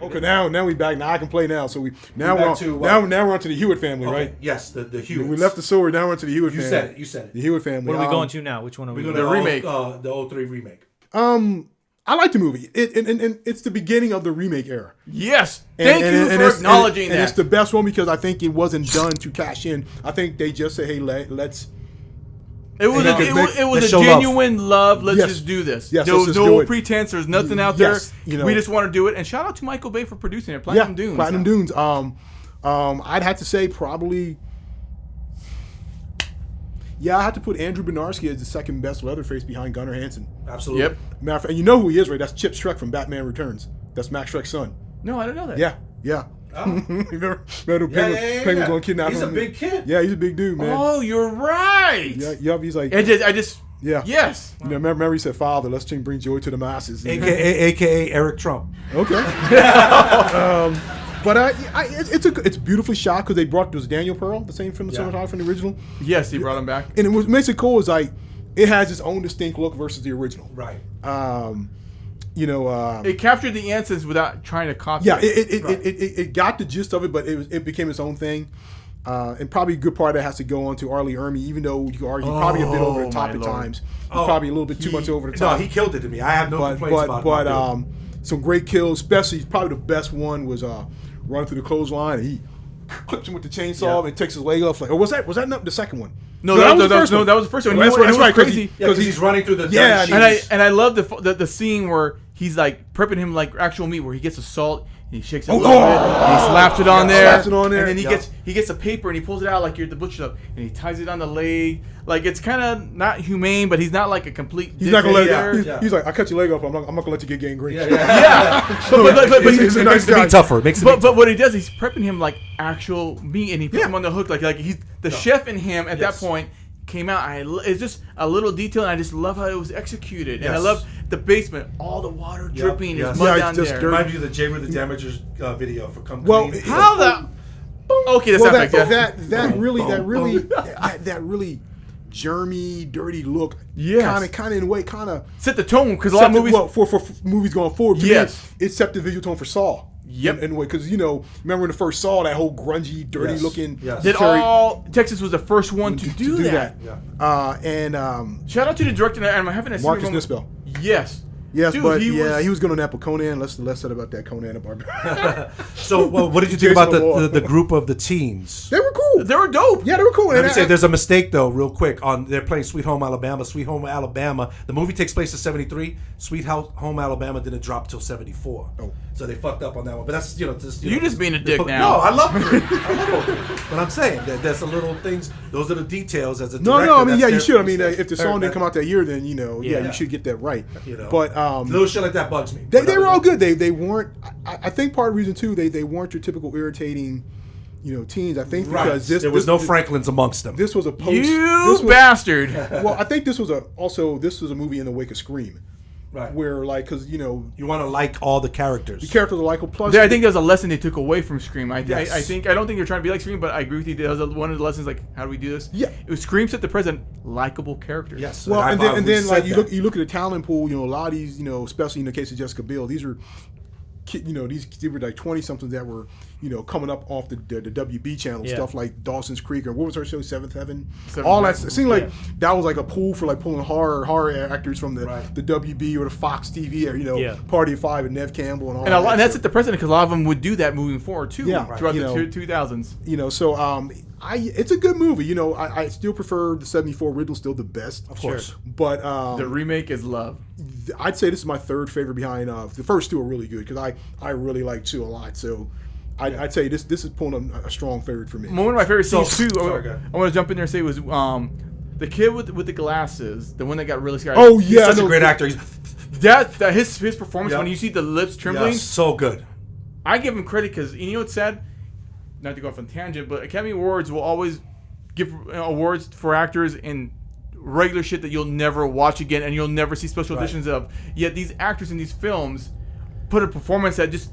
Okay, now we back. Now I can play now. So now we're on to the Hewitt family, right? Yes, the Hewitts. We left the sword. Now we're on to the Hewitt family. You said it. The Hewitt family. What are we going to now? Which one are we going to? The remake. The 03 remake. I like the movie. And it's the beginning of the remake era. Yes. Thank you for acknowledging that. And it's the best one because I think it wasn't done to cash in. I think they just say, hey, let's. It was a genuine love. Let's just do this. Yes, there was no pretense. There's nothing out there. We just want to do it. And shout out to Michael Bay for producing it. Platinum Dunes. Platinum Dunes. I'd have to say probably. Yeah, I had to put Andrew Bernarski as the second best Leatherface behind Gunnar Hansen. Absolutely. Yep. Matter of fact, and you know who he is, right? That's Chip Shrek from Batman Returns. That's Max Shrek's son. No, I didn't know that. Yeah. Oh. remember Penguin's going to kidnap him? He's a big kid. Yeah, he's a big dude, man. Oh, you're right. Yeah, he's like. I just. Yeah. Yes. You know, remember he said, "Father, let's bring joy to the masses." AKA Eric Trump. Okay. But it's beautifully shot because they brought Daniel Pearl, the same film cinematographer from the original. Yes, he brought him back. And what makes it cool is like it has its own distinct look versus the original. Right. It captured the essence without trying to copy. Yeah, it got the gist of it, but it became its own thing. And probably a good part of that has to go on to Arlie Ermey, even though you could argue probably a bit over the top at times. He's probably a little bit too much over the top. No, he killed it to me. I have no complaints about it. Some great kills, especially probably the best one was running through the clothesline. And he clips him with the chainsaw and takes his leg off. Like, was that not the second one? No, that was the first one. That's right. Crazy because he's running through the and I love the scene where he's like prepping him like actual meat, where he gets the salt. And he shakes it a little bit, and he slaps it on there, and then he gets a paper and he pulls it out like you're at the butcher shop, and he ties it on the leg. Like it's kind of not humane, but he's not like a complete. He's not gonna let. He's like, I cut your leg off. I'm not gonna let you get gangrene. But he's a nice guy. Tougher. But what he does, he's prepping him like actual meat, and he puts him on the hook like he's the chef in him at that point. Came out. It's just a little detail, and I just love how it was executed. And I love the basement, all the water dripping, there's mud down there. Reminds you of the Jay with the Damagers video for Come Clean. How the? Okay, that's not like that really germy, dirty look. Yes. Kind of in a way, kind of set the tone because a lot of movies. Well, for movies going forward, it set the visual tone for Saw. Yep. In a way, because remember when the first Saw, that whole grungy, dirty looking. Yes. Texas was the first one to do that. Yeah. Shout out to the director. And I'm having a Marcus Nispel. Yes. Yes, dude, but he was going on that. But Conan, let's said about that Conan and Barbara. So, what did you think about the group of the teens? They were cool. They were dope. Yeah, they were cool. Let me say, there's a mistake though, real quick. They're playing Sweet Home Alabama. Sweet Home Alabama. The movie takes place in '73. Sweet Home Alabama didn't drop till '74. Oh, so they fucked up on that one. But that's you're just being a dick now. No, I love it. But I'm saying that there's a little things. Those are the details as a director. No. I mean, you should. I mean, if the song didn't come out that year, then you should get that right. But little shit like that bugs me. They were all good. They weren't. I think part of the reason too they weren't your typical irritating, teens. I think because there was no Franklins amongst them. This was a post. You bastard. Well, I think this was a movie in the wake of Scream. Right. Where because you want to like all the characters. The characters are likable. Plus, I think there's a lesson they took away from Scream. I don't think they're trying to be like Scream, but I agree with you. There was one of the lessons like, how do we do this? Yeah. It was Scream set the precedent, likable characters. Yes. Well, and then like you look at the talent pool. A lot of these, especially in the case of Jessica Biel, these were. These were like 20-somethings that were, coming up off the WB channel, stuff like Dawson's Creek or what was her show, Seventh Heaven? All that. It seemed like that was like a pool for like pulling horror actors from the WB or the Fox TV or Party of Five and Nev Campbell and all that. And that's at the president because a lot of them would do that moving forward too. Yeah, throughout the 2000s. So it's a good movie. I still prefer the '74 original, still the best, of course. But the remake is love. I'd say this is my third favorite behind. The first two are really good because I really like two a lot. So I'd say this is pulling a strong favorite for me. One of my favorite scenes too. I want to jump in there and say was the kid with the glasses, the one that got really scared. Oh yeah, he's such a great actor. His performance when you see the lips trembling, so good. I give him credit because what's sad. Not to go off on tangent, but Academy Awards will always give awards for actors in regular shit that you'll never watch again and you'll never see special editions of. Yet these actors in these films put a performance that just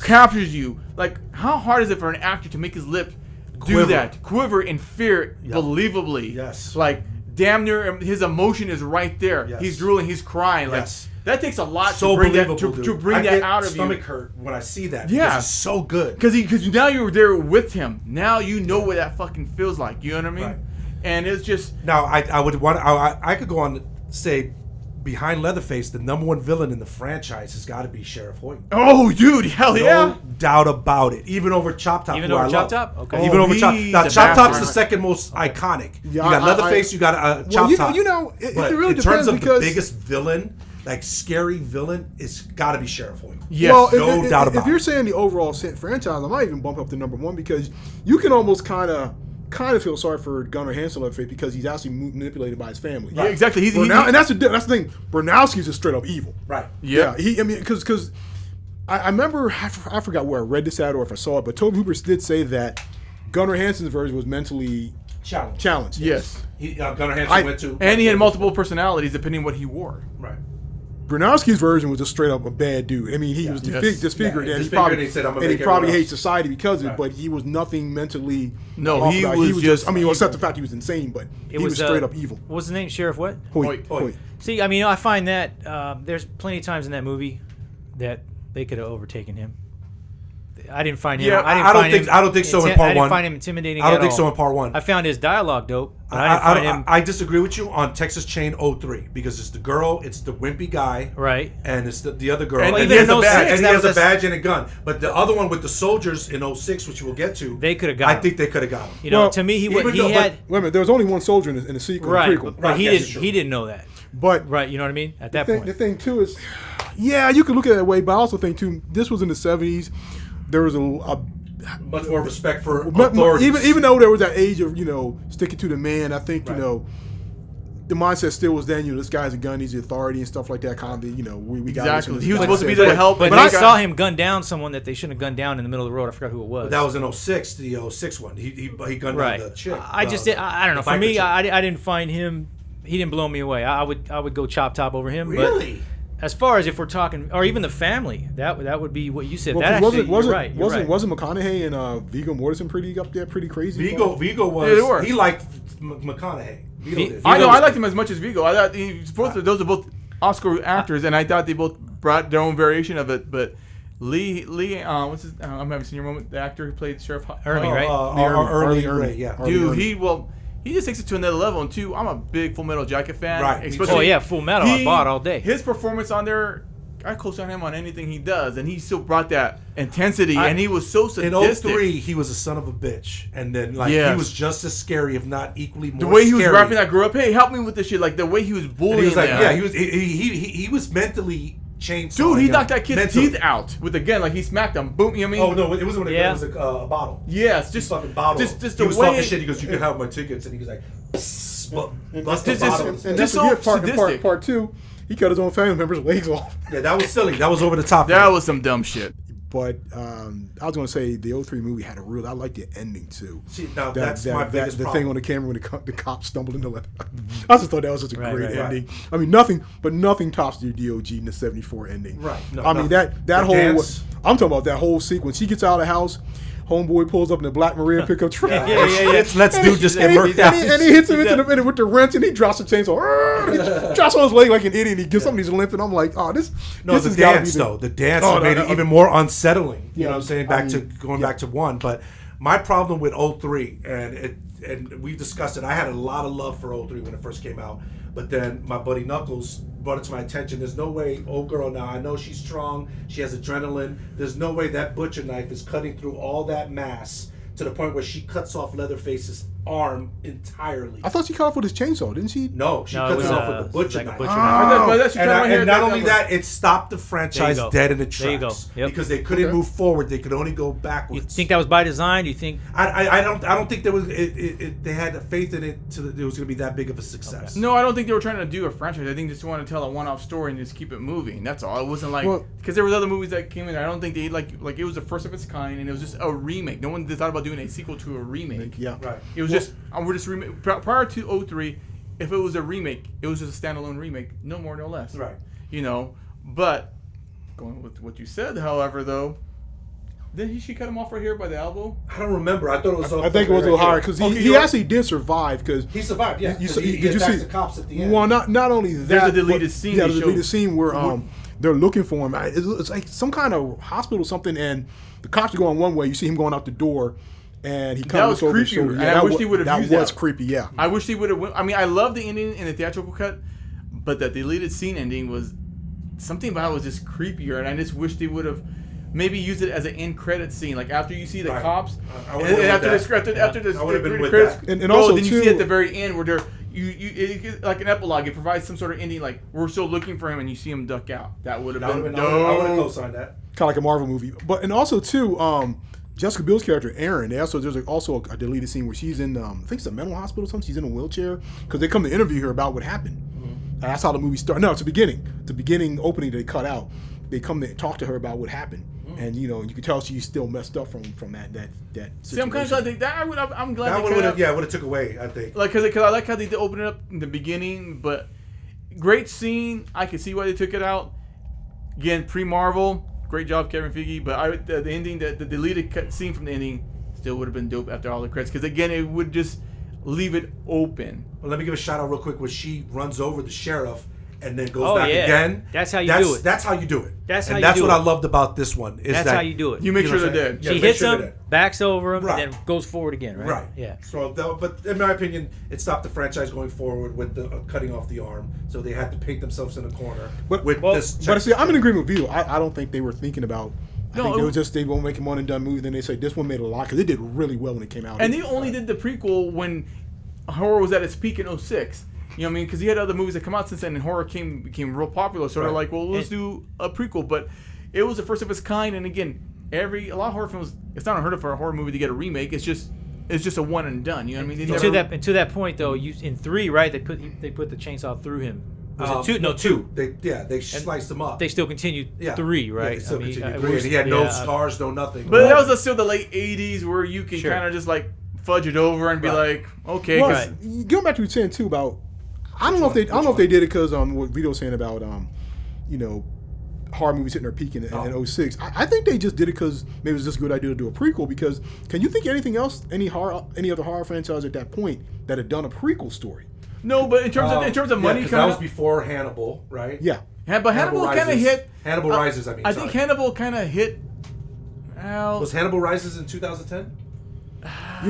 captures you. Like, how hard is it for an actor to make his lip quiver in fear believably? Yes. Like, damn near his emotion is right there. Yes. He's drooling, he's crying. Like, That takes a lot So to bring believable, to bring I that get out of you. stomach hurt when I see that. Yeah. Because it's so good. Because now you're there with him. Now you know what that fucking feels like. You know what I mean? Right. And it's just Now, I could go on to say, behind Leatherface, the number one villain in the franchise has got to be Sheriff Hoyt. oh, dude, hell No yeah. doubt about it. Even over Chop Top. Even who over I Chop love. Top? Okay. Even Oh, over Chop. he's Now, the Chop Top's best. the second most iconic. Yeah, you got Leatherface. You got Chop Top. It But really in depends terms of because the biggest villain, like scary villain, it's got to be Sheriff Hoyt. Yes. Well, no doubt about if you're it. saying the overall franchise, I might even bump up to number one because you can almost kind of feel sorry for Gunnar Hansen because he's actually manipulated by his family. Yeah, exactly. He's and that's the thing. Bernowski's is straight up evil. Right. Yeah. Because I remember I forgot where I read this at or if I saw it, but Tobe Hooper did say that Gunnar Hansen's version was mentally challenged. Yes. Gunnar Hansen went to, And he had multiple personalities depending on what he wore. Right. Bernowski's version was just straight up a bad dude. I mean, he was disfigured, and he probably hates society because of it. But he was nothing mentally. No, off he about. was just. I mean, except the fact he was insane, but he was straight up evil. What was the name? Sheriff what? Hoyt. See, I mean, I find that there's plenty of times in that movie that they could have overtaken him. I didn't find him. Yeah, I don't think so in part I didn't one. find him intimidating. I don't at think all. so in part one. I found his dialogue dope. But I didn't find him. I disagree with you on Texas Chain 03 because it's the girl, it's the wimpy guy, Right. and it's the other girl, And and even he has in a badge, 06, and he that has a was badge and a gun. But the other one with the soldiers in 06, which we'll get to, They could have got I him. think they could have got him. You know, Well, to me, he even had Wait a minute, there was only one soldier in the sequel. right, prequel. but he Right, didn't. that's true. He didn't know that. But Right, you know what I mean? At that the point, thing too is, yeah, you could look at it that way, but I also think too, this was in the '70s. There was a Much more respect for authorities. even though there was that age of sticking to the man, I think Right. the mindset still was then this guy's a gun, he's the authority and stuff like that. Kind of we got Exactly. this He was guy supposed to be says there to that. help. but and I they got- saw him gun down someone that they shouldn't have gunned down in the middle of the road. I forgot who it was. But that was in 06, the 06 one. He gunned right. down the chick. I just did. I don't know. the For me, biker chick. I didn't find him. He didn't blow me away. I would go Chop Top over him. Really? But as far as if we're talking, or even the family, that would be what you said. Well, that actually, you're right. wasn't McConaughey and Viggo Mortensen pretty up there, pretty crazy? Vigo Yeah, they were. was he liked McConaughey. Vigo did. I know. I liked him as much as Vigo. I thought those are both Oscar actors, and I thought they both brought their own variation of it. But Lee, what's his? I'm having a senior moment. The actor who played Sheriff Ernie, right? Early, Ernie. yeah. Dude, he just takes it to another level. And two, I'm a big Full Metal Jacket fan. Right. Especially Oh yeah, Full Metal. I bought all day. His performance on there, I co-sign him on anything he does, and he still brought that intensity, and he was so In sadistic. 03, he was a son of a bitch, and then Yes. he was just as scary, if not equally more. The way he was scary. rapping, I grew up. Hey, help me with this shit. Like the way he was bullying. And he was like, them. yeah, he was mentally chainsawing. Dude, he him knocked that kid's mentally. teeth out with a gun. Like he smacked him. Boom. You know what I mean? Oh no, it wasn't when Yeah. it was a bottle. Yes, Just just fucking bottle. Just he the was way talking shit. He goes, "You can have my tickets," and he was like, bust the just- bottle. And Just that's so what sadistic. part two. He cut his own family members' legs off. Yeah, that was silly. That was over the top. that was some dumb shit. But I was going to say the 03 movie had I like the ending too. See, now that's my biggest the problem. thing on the camera when the cop stumbled into it. I just thought that was such a Right, great right, ending. I mean, nothing tops the DOG in the '74 ending. Right. No, I mean nothing. that The whole. dance. I'm talking about that whole sequence. She gets out of the house. Homeboy pulls up in the black Maria pickup truck. Yeah. Let's do just get And he, murked and, out. he, and he hits him into the minute with the wrench, and he drops the chainsaw. He drops on his leg like an idiot. And he gives something. He's limping. I'm like, oh, this. No, this the has gotta dance be the- though. The dance Oh, no, made no, it even more unsettling. You Yeah, know what I'm saying? I mean, Back to one. But my problem with 03, and we've discussed it. I had a lot of love for 03 when it first came out. But then my buddy Knuckles brought it to my attention. There's no way, old girl now, I know she's strong. She has adrenaline. There's no way that butcher knife is cutting through all that mass to the point where she cuts off Leatherface's arm entirely. I thought she cut off with his chainsaw, didn't she? No, she No, it cuts was, it off with the butcher like a knife. butcher But that's And, right here, and not that- only that, it stopped the franchise There you go. dead in its There you go. tracks Yep. because they couldn't Okay. move forward. They could only go You backwards. think that was by design? Do you think? I don't think there was. They had the faith in it it was going to be that big of a success. No, I don't think they were trying to do a franchise. I think they just wanted to tell a one-off story and just keep it moving. That's all. It wasn't like Well- because there was other movies that came in. I don't think they like it was the first of its kind, and it was just a remake. No one thought about doing a sequel to a remake. Yeah. Right. It was just we're just remake. Prior to 03, if it was a remake, it was just a standalone remake, no more, no less. Right. You know, but going with what you said, however, though, Didn't she cut him off right here by the elbow? I don't remember. I thought it was. I think it was a little higher because he actually did survive. Because he survived. Yeah, he did you see the cops at the end? Well, not only that, there's a deleted scene. Yeah, the deleted scene where they're looking for him. It's like some kind of hospital or something, and the cops are going one way. You see him going out the door, and he comes over his shoulder. Yeah, I wish he would have used that. That was creepy. Yeah, I wish he would have. I mean, I love the ending in the theatrical cut, but that deleted scene ending was something about it was just creepier, and I just wish they would have maybe used it as an end credit scene, like after you see the cops, and after the credits, and also then too, you see at the very end where they're you like an epilogue. It provides some sort of ending, like we're still looking for him, and you see him duck out. That would have been dope. I would have co-signed that. Kind of like a Marvel movie, but and also too, Jessica Biel's character Erin. There's also a deleted scene where she's in I think it's a mental hospital or something. She's in a wheelchair because they come to interview her about what happened. Mm-hmm. That's how the movie started. No, it's the beginning. The beginning opening they cut out. They come to talk to her about what happened. And you can tell she's still messed up from that situation. See, I'm kind of glad I'm glad that would have took away. I think because I like how they opened it up in the beginning, but great scene. I could see why they took it out. Again, pre-Marvel, great job, Kevin Feige. But the ending, the deleted cut scene from the ending, still would have been dope after all the credits. Because again, it would just leave it open. Well, let me give a shout out real quick where she runs over the sheriff. And then goes back again. That's how you do it. That's how you do it. That's what I loved about this one. That's how you do it. You make sure they're dead. She hits him, backs over him, and then goes forward again, right? Right. Yeah. So, but in my opinion, it stopped the franchise going forward with the cutting off the arm. So they had to paint themselves in a corner. But see, I'm in agreement with you. I don't think they were thinking about. I think it was just they won't make a one and done movie. Then they say this one made a lot because it did really well when it came out. And they only did the prequel when horror was at its peak in 2006. You know what I mean? Because he had other movies that come out since then, and horror became real popular. So they're like, well, let's do a prequel. But it was the first of its kind. And again, a lot of horror films, it's not unheard of for a horror movie to get a remake. It's just a one and done. You know what I mean? To that point though, in 3, right? They put the chainsaw through him. Was it 2? No, 2. They sliced him up. They still continued 3, right? Yeah, they still continued 3. And he had no scars, no nothing. But that was still the late 80s where you can kind of just like fudge it over and be like, okay. Well, going back to what you were saying too about. I don't know if they did it because what Vito was saying about horror movies hitting their peak in 2006. I think they just did it because maybe it was just a good idea to do a prequel. Because can you think of anything else, any other horror franchise at that point that had done a prequel story? No, but in terms of money, that was before Hannibal, right? Yeah. But Hannibal kind of hit. Hannibal Rises. I think Hannibal kind of hit. Was Hannibal Rises in 2010? I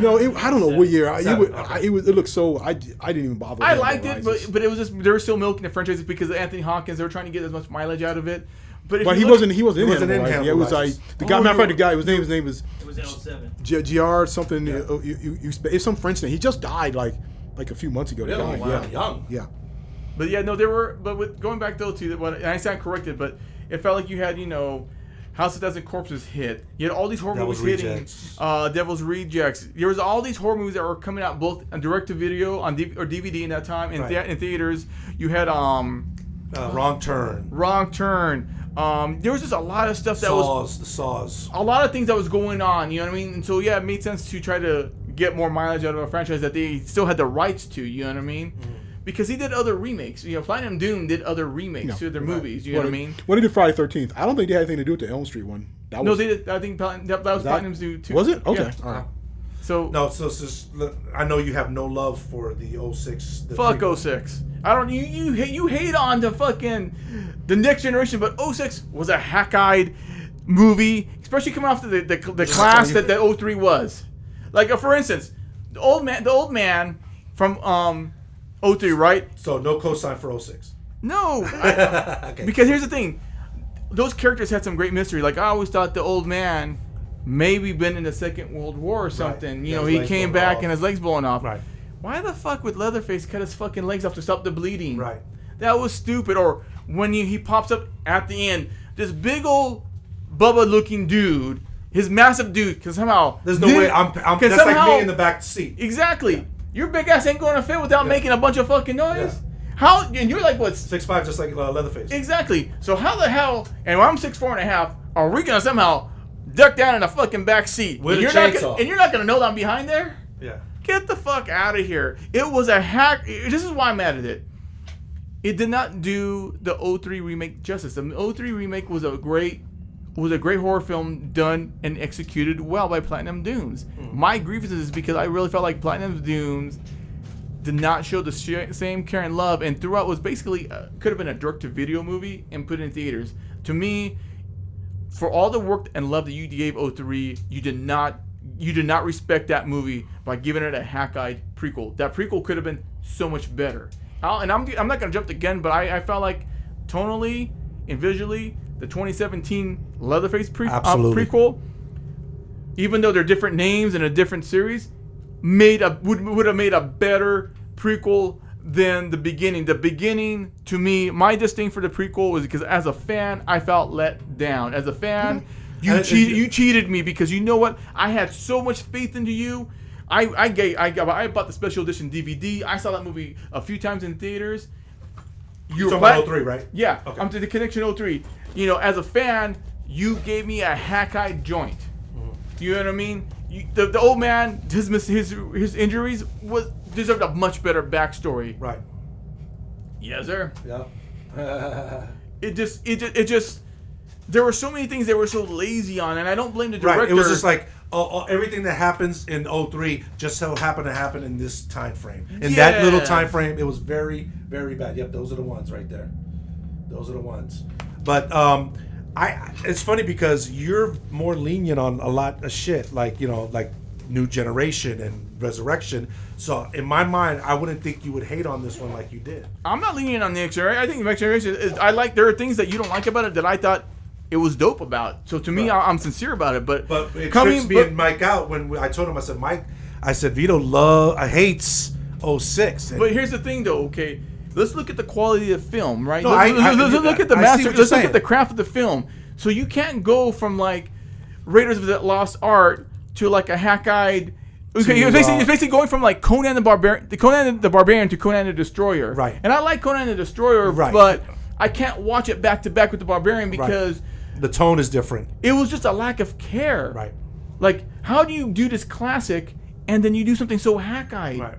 don't know what year. It looked so. I didn't even bother. I liked it, but it was just they were still milking the franchise because of Anthony Hopkins. They were trying to get as much mileage out of it. But he wasn't in Hannibal. Yeah, it was like the guy. Matter of fact, the guy. His name was. It was in 07. Giard something. Yeah. It's some French name. He just died like a few months ago. Really? Wow. Young. Yeah. But yeah, no, there were. But with going back though to what, and I stand corrected, but it felt like you had House of Thousand Corpses hit. You had all these horror movies hitting. Devil's Rejects. There was all these horror movies that were coming out both on direct-to-video or DVD in that time in theaters. You had Wrong Turn. There was just a lot of stuff that the Saws. A lot of things that was going on. You know what I mean? And so it made sense to try to get more mileage out of a franchise that they still had the rights to. You know what I mean? Mm-hmm. Because he did other remakes. Platinum Doom did other remakes to their movies. You know what I mean? When they did Friday 13th, I don't think they had anything to do with the Elm Street one. They did. I think that was Platinum's Doom too. Was it? Okay. Yeah. All right. So I know you have no love for the 06. Fuck 06. I don't. You hate on the next generation, but 06 was a hack-eyed movie, especially coming off the class that the 03 was. Like for instance, the old man from 03, right? So no cosign for 06. No. Okay. Because here's the thing. Those characters had some great mystery. Like I always thought the old man maybe been in the Second World War or something. Right. He came back and his legs blown off. Right. Why the fuck would Leatherface cut his fucking legs off to stop the bleeding? Right. That was stupid. Or when he pops up at the end, this big old Bubba looking dude, his massive dude, because somehow there's no way that's somehow, like me in the back seat. Exactly. Yeah. Your big ass ain't going to fit without making a bunch of fucking noise. Yeah. How? And you're like what? 6'5", just like Leatherface. Exactly. So how the hell? And I'm 6'4.5", are we gonna somehow duck down in a fucking back seat? With and a chainsaw. And you're not gonna know that I'm behind there? Yeah. Get the fuck out of here. It was a hack. This is why I'm mad at it. It did not do the 03 remake justice. The 03 remake was a great was a great horror film done and executed well by Platinum Dunes. My grievance is because I really felt like Platinum Dunes did not show the same care and love, and throughout was basically could have been a direct-to-video movie and put it in theaters. To me, for all the work and love that you gave 03, you did not respect that movie by giving it a hack-eyed prequel. That prequel could have been so much better. And I'm not going to jump the gun, but I felt like tonally and visually, the 2017 Leatherface prequel, even though they're different names and a different series, would have made a better prequel than the beginning. The beginning, to me, my disdain for the prequel was because as a fan, I felt let down. As a fan, you cheated me because you know what? I had so much faith into you. I bought the special edition DVD. I saw that movie a few times in theaters. You're talking about 03, right? Yeah, okay. I'm to the Connection 03. You know, as a fan, you gave me a hack-eyed joint. You know what I mean? The old man, his injuries deserved a much better backstory. Right. Yes, sir. Yeah. It just there were so many things they were so lazy on, and I don't blame the director. Right. It was just like everything that happens in 03 just so happened to happen in this time frame. In that little time frame, it was very, very bad. Yep, those are the ones right there. Those are the ones. But it's funny because you're more lenient on a lot of shit, like, you know, like New Generation and Resurrection. So in my mind, I wouldn't think you would hate on this one like you did. I'm not lenient on the Next Generation. I think Next Generation is. There are things that you don't like about it that I thought it was dope about. So to me, I'm sincere about it. But it trips me and Mike out when I told him, I said, Mike, Vito hates 06. But here's the thing, though. Okay, let's look at the quality of the film, right? No, let's look at the master. Let's look saying. at the craft of the film. So you can't go from like Raiders of the Lost Ark to like a hack-eyed. Okay, it's basically going from like Conan the Barbarian to Conan the Destroyer. Right. And I like Conan the Destroyer, right. But I can't watch it back to back with the Barbarian because the tone is different. It was just a lack of care. Right. Like, how do you do this classic and then you do something so hack-eyed? Right.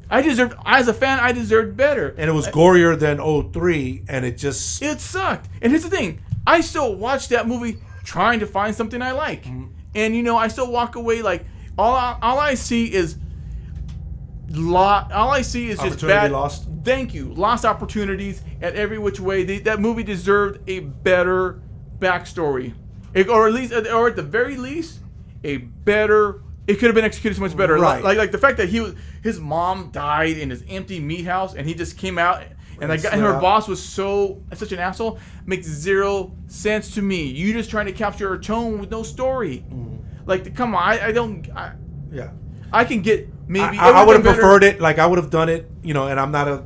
As a fan, I deserved better. And it was gorier than 03, and it sucked. And here's the thing. I still watch that movie trying to find something I like. Mm-hmm. And, you know, I still walk away like, all I see is just bad. Lost. Thank you. Lost opportunities at every which way. That movie deserved a better backstory. Or at the very least, a better... It could have been executed so much better. Right. Like the fact that his mom died in his empty meat house and he just came out and her boss was such an asshole makes zero sense to me. You just trying to capture a tone with no story. Like, come on, I can get maybe. I would have preferred it. Like, I would have done it, you know. And I'm not a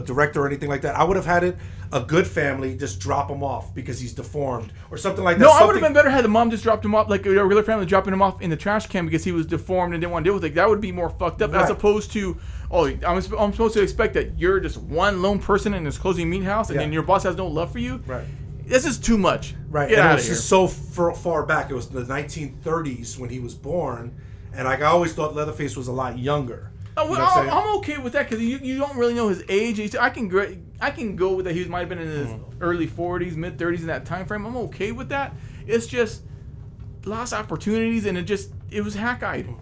director or anything like that. I would have had it a good family just drop him off because he's deformed or something like that. No, I would have been better had the mom just dropped him off, like a regular family dropping him off in the trash can because he was deformed and didn't want to deal with it. That would be more fucked up as opposed to, I'm supposed to expect that you're just one lone person in this closing meat house and then your boss has no love for you. Right. This is too much. Right. Get and out it was of here. just so far back. It was the 1930s when he was born, and I always thought Leatherface was a lot younger. Oh, well, I'm okay with that because you don't really know his age. I can go with that. He might have been in his early 40s, mid 30s in that time frame. I'm okay with that. It's just lost opportunities, and it was hack-eyed.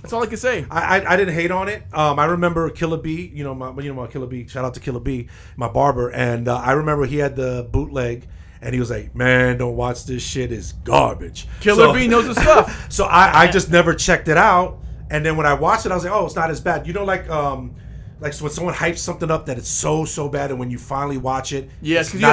That's all I can say. I didn't hate on it. I remember Killer B. My Killer B. Shout out to Killer B, my barber, and I remember he had the bootleg. And he was like, "Man, don't watch this shit. It's garbage." Killer B knows the stuff. So I just never checked it out. And then when I watched it, I was like, "Oh, it's not as bad." You know, like when someone hypes something up that it's so bad, and when you finally watch it, yes, because you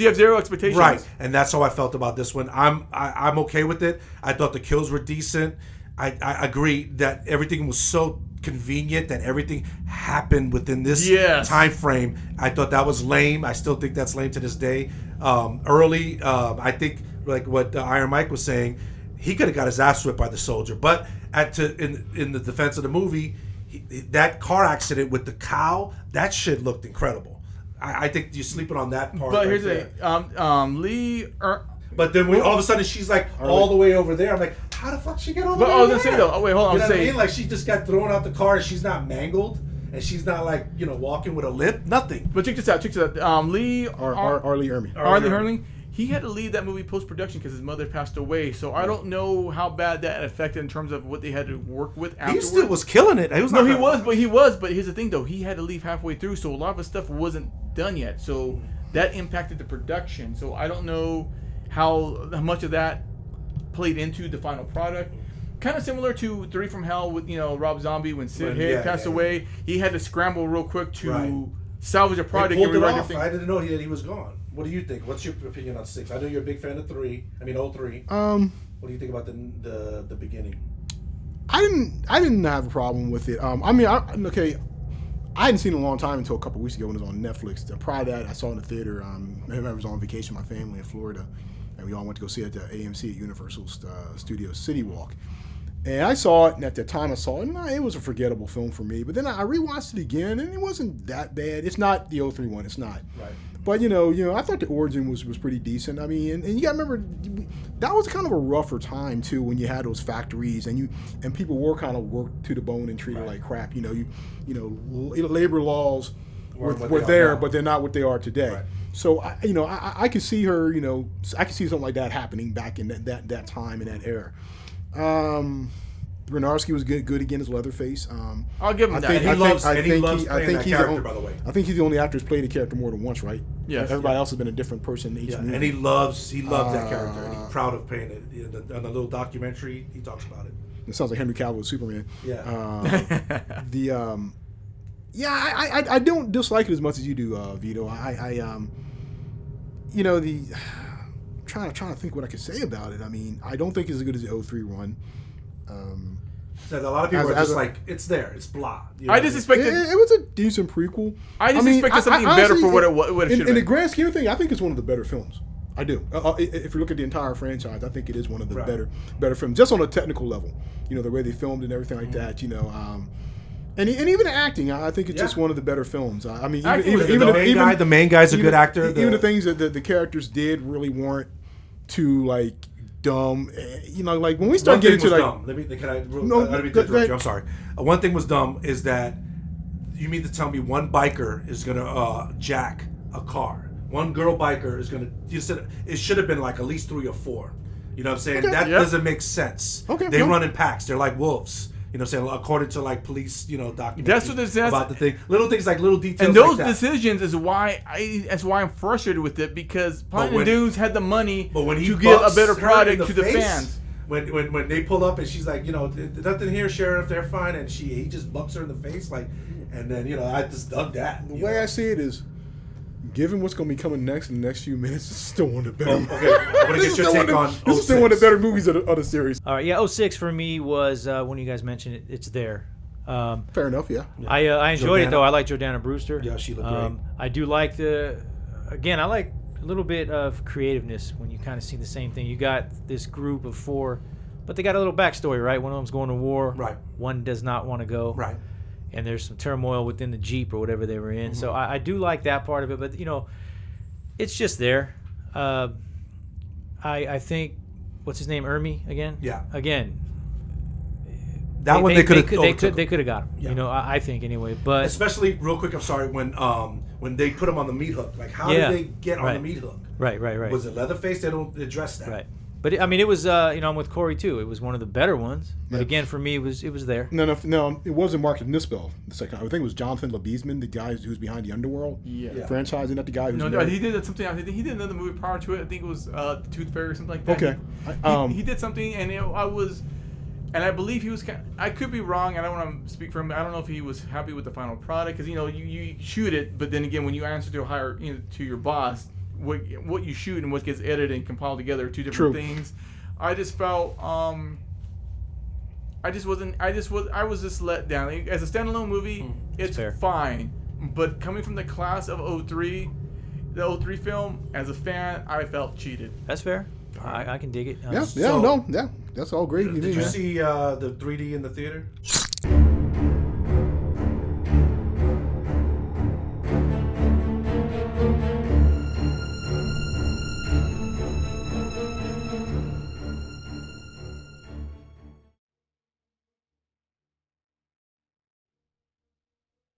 have zero expectations. Right, and that's how I felt about this one. I'm okay with it. I thought the kills were decent. I agree that everything was so convenient that everything happened within this time frame. I thought that was lame. I still think that's lame to this day. I think like what Iron Mike was saying, he could have got his ass whipped by the soldier. But in the defense of the movie, that car accident with the cow, that shit looked incredible. I think you're sleeping on that part. But here's the but then all of a sudden she's like all the way over there. I'm like, how the fuck she get all the way over there? But I was gonna say though, hold on, you know what I mean? Like she just got thrown out the car and she's not mangled and she's not like, walking with a limp, nothing. But check this out. Lee Arlie Ermey. Arlie Ermey. he had to leave that movie post-production because his mother passed away. So I don't know how bad that affected in terms of what they had to work with afterwards. He still was killing it. He was But here's the thing, though. He had to leave halfway through, so a lot of his stuff wasn't done yet. So that impacted the production. So I don't know how much of that played into the final product. Kind of similar to 3 from Hell with Rob Zombie when Sid Haig passed away. He had to scramble real quick to salvage a product and rewrite everything. I didn't know he was gone. What do you think? What's your opinion on 6? I know you're a big fan of 03. I mean 03. What do you think about the beginning? I didn't have a problem with it. I hadn't seen it in a long time until a couple weeks ago when it was on Netflix. Prior to that, I saw it in the theater. I was on vacation with my family in Florida, and we all went to go see it at the AMC at Universal Studios City Walk. And I saw it, and at the time I saw it, and it was a forgettable film for me. But then I rewatched it again, and it wasn't that bad. It's not the 03 one. It's not. Right. But I thought the origin was pretty decent. I mean, and you got to remember that was kind of a rougher time too when you had those factories and people were kind of worked to the bone and treated like crap. Labor laws were there, but they're not what they are today. Right. So I could see her. I could see something like that happening back in that time in that era. Bernarski was good again as Leatherface. I'll give him that. He loves playing that character, by the way. I think he's the only actor who's played a character more than once, right? Yeah. Everybody else has been a different person in each movie. And he loves that character, and he's proud of playing it. On the little documentary, he talks about it. It sounds like Henry Cavill with Superman. Yeah. I don't dislike it as much as you do, Vito. Trying to think what I could say about it. I mean, I don't think it's as good as the 03 one. So a lot of people are just like, it's there, it's blah. I just expected it was a decent prequel. I expected something better for what it should have been. In the grand scheme of things, I think it's one of the better films. I do. If you look at the entire franchise, I think it is one of the better films, just on a technical level. The way they filmed and everything like that. And even the acting, I think it's just one of the better films. I mean, the main guy's a good actor. Even the things that the characters did really weren't too dumb. Like when we start getting to dumb. I'm sorry. One thing was dumb is that you mean to tell me one biker is gonna jack a car. One girl biker is gonna. You said it should have been like at least 3 or 4. You know what I'm saying? Okay. That doesn't make sense. Okay. They run in packs. They're like wolves. You know what I'm saying? According to police, documentaries. That's what it says about the thing. Little things like little details. And those like that. decisions is why I'm frustrated with it because Platinum Dunes had the money to give a better product to the fans. When they pull up and she's like, nothing here, Sheriff, they're fine, and he just bucks her in the face, and then I just dug that. The way I see it is, given what's going to be coming next in the next few minutes, it's still one of the better. Okay, I want to get your take on 06. This is still one of the better movies of the series. All right, 06 for me was when you guys mentioned it. It's there. Fair enough, yeah. I enjoyed it though. I like Jordana Brewster. Yeah, she looked great. I do like I like a little bit of creativeness when you kind of see the same thing. You got this group of 4, but they got a little backstory, right? One of them's going to war. Right. One does not want to go. Right. And there's some turmoil within the Jeep or whatever they were in. Mm-hmm. So I do like that part of it, but it's just there. I think, what's his name, Ermi again? Yeah. Again. They could have got him. Yeah. I think anyway. But especially real quick, I'm sorry, when they put him on the meat hook, how did they get on the meat hook? Right. Was it Leatherface? They don't address that. Right. But it was I'm with Corey too. It was one of the better ones. But again, for me, it was there. No, it wasn't Mark Nispel. The second, I think it was Jonathan LeBeasman, the guy who's behind the Underworld franchise. Isn't that the guy who's he did something. I think he did another movie prior to it. I think it was The Tooth Fairy or something like that. Okay, he did something, and I believe he was. I could be wrong. I don't want to speak for him. I don't know if he was happy with the final product because you shoot it, but then again, when you answer to a higher to your boss. What you shoot and what gets edited and compiled together are 2 different things. I just felt I was just let down. As a standalone movie, it's fine. But coming from the class of 03, the 03 film, as a fan, I felt cheated. That's fair. I can dig it. That's all great. Did you see the 3D in the theater?